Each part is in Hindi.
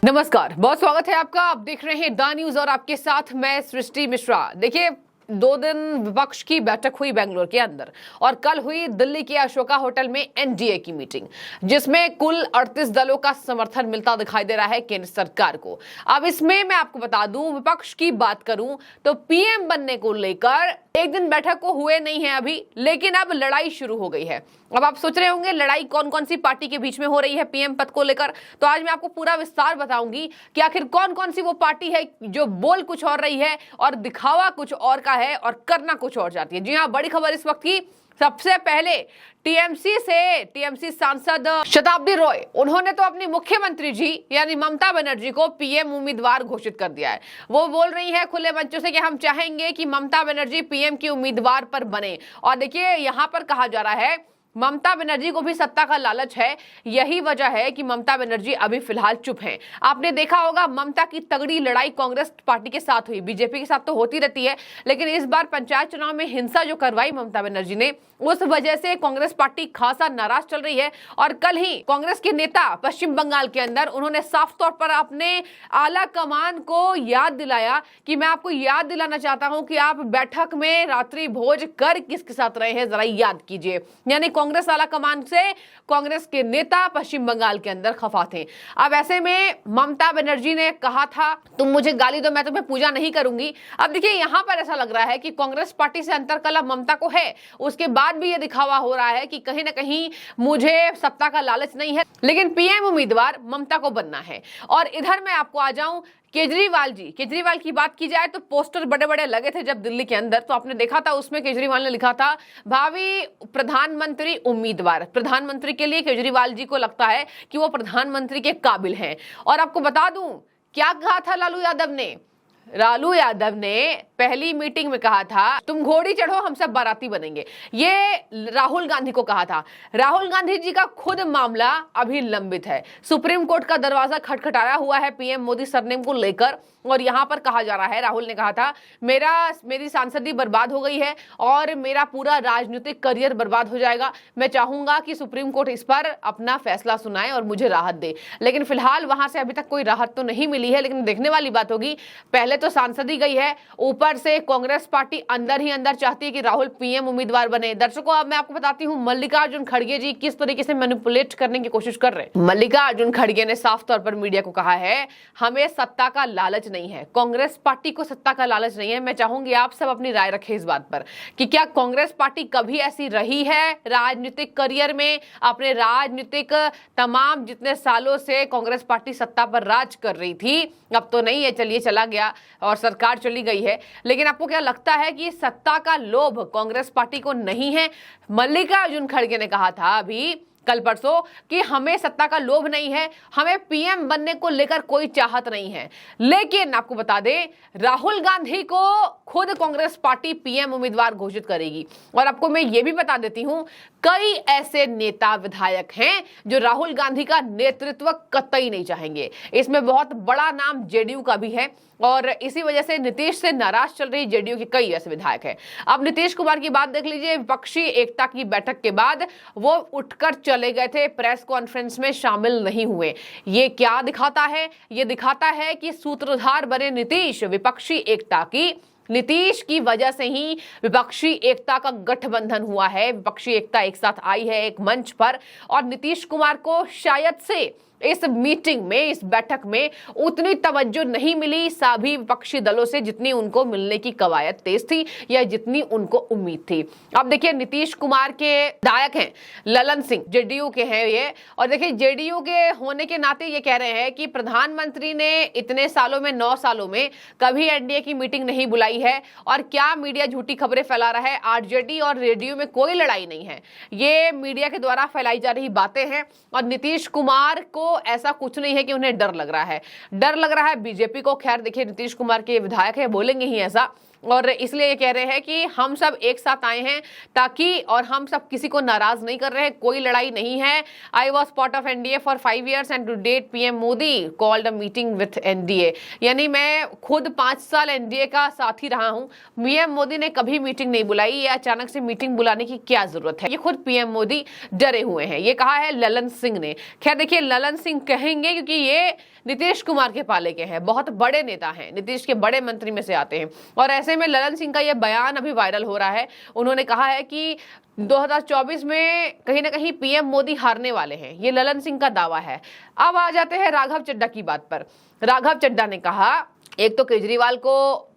नमस्कार, बहुत स्वागत है आपका। आप देख रहे हैं द न्यूज और आपके साथ मैं सृष्टि मिश्रा। देखिए, 2 दिन विपक्ष की बैठक हुई बेंगलुरु के अंदर और कल हुई दिल्ली के अशोका होटल में एनडीए की मीटिंग, जिसमें कुल 38 दलों का समर्थन मिलता दिखाई दे रहा है केंद्र सरकार को। अब इसमें मैं आपको बता दूं, विपक्ष की बात करूं तो पीएम बनने को लेकर एक दिन बैठक को हुए नहीं है अभी, लेकिन अब लड़ाई शुरू हो गई है। अब आप सोच रहे होंगे लड़ाई कौन कौन सी पार्टी के बीच में हो रही है पीएम पद को लेकर, तो आज मैं आपको पूरा विस्तार बताऊंगी कि आखिर कौन कौन सी वो पार्टी है जो बोल कुछ और रही है और दिखावा कुछ और का है और करना कुछ और चाहती है। जी हाँ, बड़ी खबर इस वक्त की। सबसे पहले टीएमसी सांसद शताब्दी रॉय, उन्होंने तो अपनी मुख्यमंत्री जी यानी ममता बनर्जी को पीएम उम्मीदवार घोषित कर दिया है। वो बोल रही है खुले मंचों से कि हम चाहेंगे कि ममता बनर्जी पीएम की उम्मीदवार पर बने। और देखिए, यहां पर कहा जा रहा है ममता बनर्जी को भी सत्ता का लालच है। यही वजह है कि ममता बनर्जी अभी फिलहाल चुप हैं। आपने देखा होगा ममता की तगड़ी लड़ाई कांग्रेस पार्टी के साथ हुई, बीजेपी के साथ तो होती रहती है, लेकिन इस बार पंचायत चुनाव में हिंसा जो करवाई ममता बनर्जी ने, उस वजह से कांग्रेस पार्टी खासा नाराज चल रही है। और कल ही कांग्रेस के नेता पश्चिम बंगाल के अंदर उन्होंने साफ तौर पर अपने आला कमान को याद दिलाया कि मैं आपको याद दिलाना चाहता हूं कि आप बैठक में रात्रि भोज कर किसके साथ रहे हैं, जरा याद कीजिए। यानी कांग्रेस आला कमान से कांग्रेस के नेता पश्चिम बंगाल के अंदर खफा थे। अब ऐसे में ममता बनर्जी ने कहा था तुम मुझे गाली दो, मैं तुम्हें पूजा नहीं करूंगी। अब देखिए, यहां पर ऐसा लग रहा है कि कांग्रेस पार्टी से अंतरकलह ममता को है, उसके बाद भी ये दिखावा हो रहा है कि कहीं ना कहीं मुझे सत्ता का लालच नहीं है, लेकिन पीएम उम्मीदवार ममता को बनना है। और इधर मैं आपको आ जाऊं केजरीवाल की बात की जाए तो पोस्टर बड़े बड़े लगे थे जब दिल्ली के अंदर, तो आपने देखा था उसमें केजरीवाल ने लिखा था भावी प्रधानमंत्री उम्मीदवार। प्रधानमंत्री के लिए केजरीवाल जी को लगता है कि वो प्रधानमंत्री के काबिल हैं। और आपको बता दूं क्या कहा था लालू यादव ने पहली मीटिंग में कहा था तुम घोड़ी चढ़ो हम सब बाराती बनेंगे। ये राहुल गांधी को कहा था। राहुल गांधी जी का खुद मामला अभी लंबित है, सुप्रीम कोर्ट का दरवाजा खटखटाया हुआ है पीएम मोदी सरनेम को लेकर। और यहां पर कहा जा रहा है, राहुल ने कहा था मेरी सांसदी बर्बाद हो गई है और मेरा पूरा राजनीतिक करियर बर्बाद हो जाएगा। मैं चाहूंगा कि सुप्रीम कोर्ट इस पर अपना फैसला सुनाए और मुझे राहत दे। लेकिन फिलहाल वहां से अभी तक कोई राहत तो नहीं मिली है। लेकिन देखने वाली बात होगी, पहले तो सांसदी गई है, ऊपर से कांग्रेस पार्टी अंदर ही अंदर चाहती है कि राहुल पीएम उम्मीदवार बने। दर्शकों, अब मैं आपको बताती हूँ मल्लिकार्जुन खड़गे जी किस तरीके से मैनिपुलेट करने की कोशिश कर रहे हैं। मल्लिकार्जुन खड़गे ने साफ तौर पर मीडिया को कहा है हमें सत्ता का लालच नहीं है, कांग्रेस पार्टी को सत्ता का लालच नहीं है। मैं चाहूंगी आप सब अपनी राय रखें इस बात पर कि क्या कांग्रेस पार्टी कभी ऐसी रही है राजनीतिक करियर में, अपने राजनीतिक तमाम जितने सालों से कांग्रेस पार्टी सत्ता पर राज कर रही थी। अब तो नहीं है, चलिए चला गया और सरकार चली गई है, लेकिन आपको क्या लगता है कि सत्ता का लोभ कांग्रेस पार्टी को नहीं है? मल्लिकार्जुन खड़गे ने कहा था अभी कल परसों कि हमें सत्ता का लोभ नहीं है, हमें पीएम बनने को लेकर कोई चाहत नहीं है। लेकिन आपको बता दें, राहुल गांधी को खुद कांग्रेस पार्टी पीएम उम्मीदवार घोषित करेगी। और आपको मैं ये भी बता देती हूं, कई ऐसे नेता विधायक हैं जो राहुल गांधी का नेतृत्व कतई नहीं चाहेंगे। इसमें बहुत बड़ा नाम जेडीयू का भी है और इसी वजह से नीतीश से नाराज चल रही जेडीयू के कई ऐसे विधायक हैं। अब नीतीश कुमार की बात देख लीजिए, विपक्षी एकता की बैठक के बाद वो उठकर चले गए थे, प्रेस कॉन्फ्रेंस में शामिल नहीं हुए। ये क्या दिखाता है? ये दिखाता है कि सूत्रधार बने नीतीश, नीतीश की वजह से ही विपक्षी एकता का गठबंधन हुआ है। विपक्षी एकता एक साथ आई है एक मंच पर और नीतीश कुमार को शायद से इस मीटिंग में, इस बैठक में उतनी तवज्जो नहीं मिली सभी विपक्षी दलों से जितनी उनको मिलने की कवायद तेज थी या जितनी उनको उम्मीद थी। अब देखिए, नीतीश कुमार के विधायक हैं ललन सिंह, जेडीयू के हैं ये। और देखिए, जेडीयू के होने के नाते ये कह रहे हैं कि प्रधानमंत्री ने इतने सालों में 9 सालों में कभी एनडीए की मीटिंग नहीं बुलाई है और क्या मीडिया झूठी खबरें फैला रहा है। आरजेडी और रेडियो में कोई लड़ाई नहीं है, ये मीडिया के द्वारा फैलाई जा रही बातें हैं। और नीतीश कुमार को ऐसा कुछ नहीं है कि उन्हें डर लग रहा है। बीजेपी को। खैर देखिए, नीतीश कुमार के विधायक है, बोलेंगे ही ऐसा, और इसलिए ये कह रहे हैं कि हम सब एक साथ आए हैं ताकि, और हम सब किसी को नाराज नहीं कर रहे हैं, कोई लड़ाई नहीं है। I was part of NDA for 5 years and to date PM Modi called a meeting with NDA. यानी मैं खुद 5 साल एनडीए का साथी रहा हूं, पीएम मोदी ने कभी मीटिंग नहीं बुलाई, ये अचानक से मीटिंग बुलाने की क्या जरूरत है, ये खुद पीएम मोदी डरे हुए हैं। ये कहा है ललन सिंह ने। खैर देखिए, ललन सिंह कहेंगे क्योंकि ये नीतीश कुमार के पाले के हैं, बहुत बड़े नेता हैं, नीतीश के बड़े मंत्री में से आते हैं। और ऐसे में ललन सिंह का यह बयान अभी वायरल हो रहा है। उन्होंने कहा है कि 2024 में कहीं ना कहीं पीएम मोदी हारने वाले हैं, ये ललन सिंह का दावा है। अब आ जाते हैं राघव चड्ढा की बात पर। राघव चड्ढा ने कहा, एक तो केजरीवाल को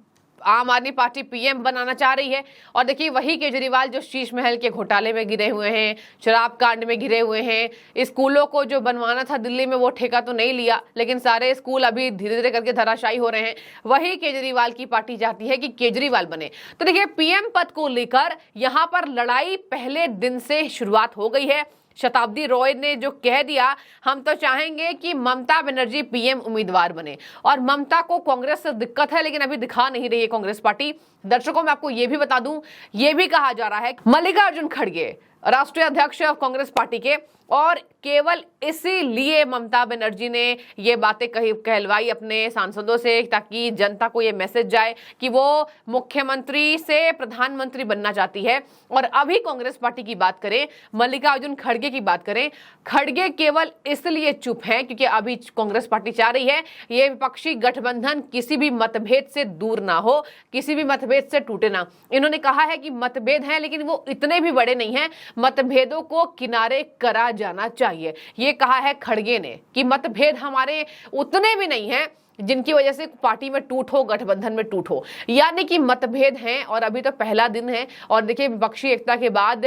आम आदमी पार्टी पीएम बनाना चाह रही है, और देखिए वही केजरीवाल जो शीश महल के घोटाले में गिरे हुए हैं, शराब कांड में गिरे हुए हैं, स्कूलों को जो बनवाना था दिल्ली में वो ठेका तो नहीं लिया, लेकिन सारे स्कूल अभी धीरे धीरे करके धराशायी हो रहे हैं। वही केजरीवाल की पार्टी चाहती है कि केजरीवाल बने। तो देखिए, पीएम पद को लेकर यहां पर लड़ाई पहले दिन से शुरुआत हो गई है। शताब्दी रॉय ने जो कह दिया, हम तो चाहेंगे कि ममता बनर्जी पीएम उम्मीदवार बने, और ममता को कांग्रेस से दिक्कत है, लेकिन अभी दिखा नहीं रही है कांग्रेस पार्टी। दर्शकों, मैं आपको यह भी बता दूं, यह भी कहा जा रहा है मल्लिकार्जुन खड़गे राष्ट्रीय अध्यक्ष कांग्रेस पार्टी के, और केवल इसीलिए ममता बनर्जी ने ये बातें कहलवाई अपने सांसदों से, ताकि जनता को ये मैसेज जाए कि वो मुख्यमंत्री से प्रधानमंत्री बनना चाहती है। और अभी कांग्रेस पार्टी की बात करें, मल्लिकार्जुन खड़गे की बात करें, खड़गे केवल इसलिए चुप हैं क्योंकि अभी कांग्रेस पार्टी चाह रही है ये विपक्षी गठबंधन किसी भी मतभेद से दूर ना हो, किसी भी मतभेद से टूटे ना। इन्होंने कहा है कि मतभेद हैं, लेकिन वो इतने भी बड़े नहीं हैं, मतभेदों को किनारे करा जाना चाहिए। ये कहा है खड़गे ने कि मतभेद हमारे उतने भी नहीं हैं जिनकी वजह से पार्टी में टूट हो, गठबंधन में टूट हो। यानी कि मतभेद हैं, और अभी तो पहला दिन है। और देखिए, विपक्षी एकता के बाद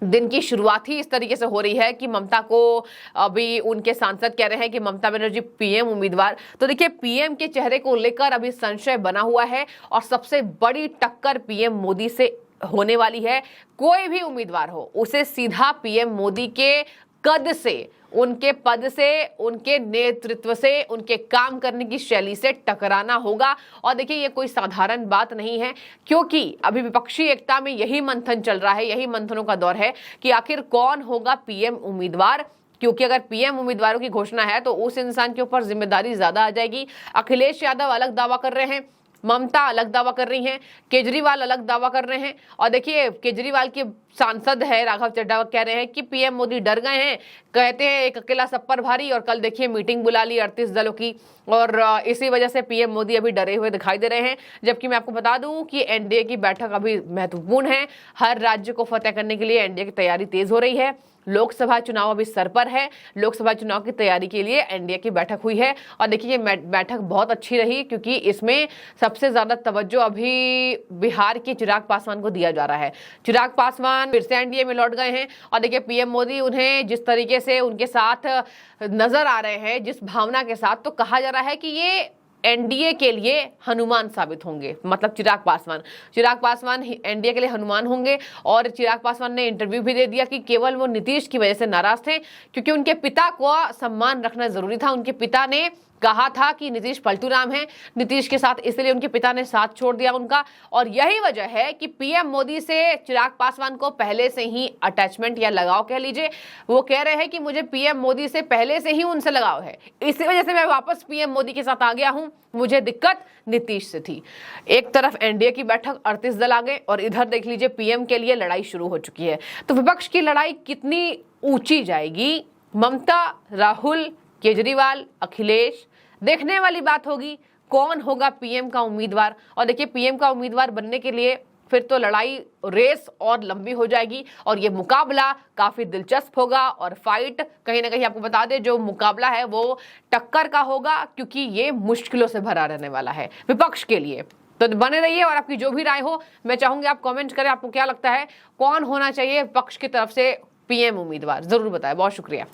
दिन की शुरुआत ही इस तरीके से हो रही है कि ममता को, अभी उनके सांसद कह रहे हैं कि ममता बनर्जी पीएम उम्मीदवार। तो देखिए, पीएम के चेहरे को लेकर अभी संशय बना हुआ है, और सबसे बड़ी टक्कर पीएम मोदी से होने वाली है। कोई भी उम्मीदवार हो, उसे सीधा पीएम मोदी के कद से, उनके पद से, उनके नेतृत्व से, उनके काम करने की शैली से टकराना होगा। और देखिए, ये कोई साधारण बात नहीं है, क्योंकि अभी विपक्षी एकता में यही मंथन चल रहा है, यही मंथनों का दौर है कि आखिर कौन होगा पीएम उम्मीदवार। क्योंकि अगर पीएम उम्मीदवारों की घोषणा है तो उस इंसान के ऊपर जिम्मेदारी ज्यादा आ जाएगी। अखिलेश यादव अलग दावा कर रहे हैं, ममता अलग दावा कर रही हैं, केजरीवाल अलग दावा कर रहे हैं। और देखिए, केजरीवाल के सांसद है राघव चड्ढा कह रहे हैं कि पीएम मोदी डर गए हैं, कहते हैं एक अकेला सब पर भारी। और कल देखिए मीटिंग बुला ली 38 दलों की, और इसी वजह से पीएम मोदी अभी डरे हुए दिखाई दे रहे हैं। जबकि मैं आपको बता दूं कि एनडीए की बैठक अभी महत्वपूर्ण है। हर राज्य को फतेह करने के लिए एनडीए की तैयारी तेज हो रही है। लोकसभा चुनाव अभी सर पर है, लोकसभा चुनाव की तैयारी के लिए एनडीए की बैठक हुई है। और देखिए, ये बैठक बहुत अच्छी रही, क्योंकि इसमें सबसे ज्यादा तवज्जो अभी बिहार के चिराग पासवान को दिया जा रहा है। चिराग पासवान फिर से एनडीए में लौट गए हैं, और देखिए पीएम मोदी उन्हें जिस तरीके से उनके साथ नजर आ रहे हैं, जिस भावना के साथ, तो कहा जा रहा है कि ये एनडीए के लिए हनुमान साबित होंगे। मतलब चिराग पासवान एनडीए के लिए हनुमान होंगे। और चिराग पासवान ने इंटरव्यू भी दे दिया कि केवल वो नीतीश की वजह से नाराज थे, क्योंकि उनके पिता को सम्मान रखना जरूरी था। उनके पिता ने कहा था कि नीतीश पलटू राम है, नीतीश के साथ, इसलिए उनके पिता ने साथ छोड़ दिया उनका। और यही वजह है कि पीएम मोदी से चिराग पासवान को पहले से ही अटैचमेंट या लगाव कह लीजिए। वो कह रहे हैं कि मुझे पीएम मोदी से पहले से ही उनसे लगाव है, इसी वजह से मैं वापस पीएम मोदी के साथ आ गया हूं, मुझे दिक्कत नीतीश से थी। एक तरफ एनडीए की बैठक 38 दल आ गए, और इधर देख लीजिए पीएम के लिए लड़ाई शुरू हो चुकी है। तो विपक्ष की लड़ाई कितनी ऊंची जाएगी, ममता, राहुल, केजरीवाल, अखिलेश, देखने वाली बात होगी कौन होगा पीएम का उम्मीदवार। और देखिए, पीएम का उम्मीदवार बनने के लिए फिर तो लड़ाई, रेस और लंबी हो जाएगी, और ये मुकाबला काफी दिलचस्प होगा। और फाइट कहीं ना कहीं आपको बता दें, जो मुकाबला है वो टक्कर का होगा, क्योंकि ये मुश्किलों से भरा रहने वाला है विपक्ष के लिए। तो बने रहिए, और आपकी जो भी राय हो मैं चाहूंगी आप कमेंट करें। आपको क्या लगता है कौन होना चाहिए विपक्ष की तरफ से पीएम उम्मीदवार, जरूर बताएं। बहुत शुक्रिया।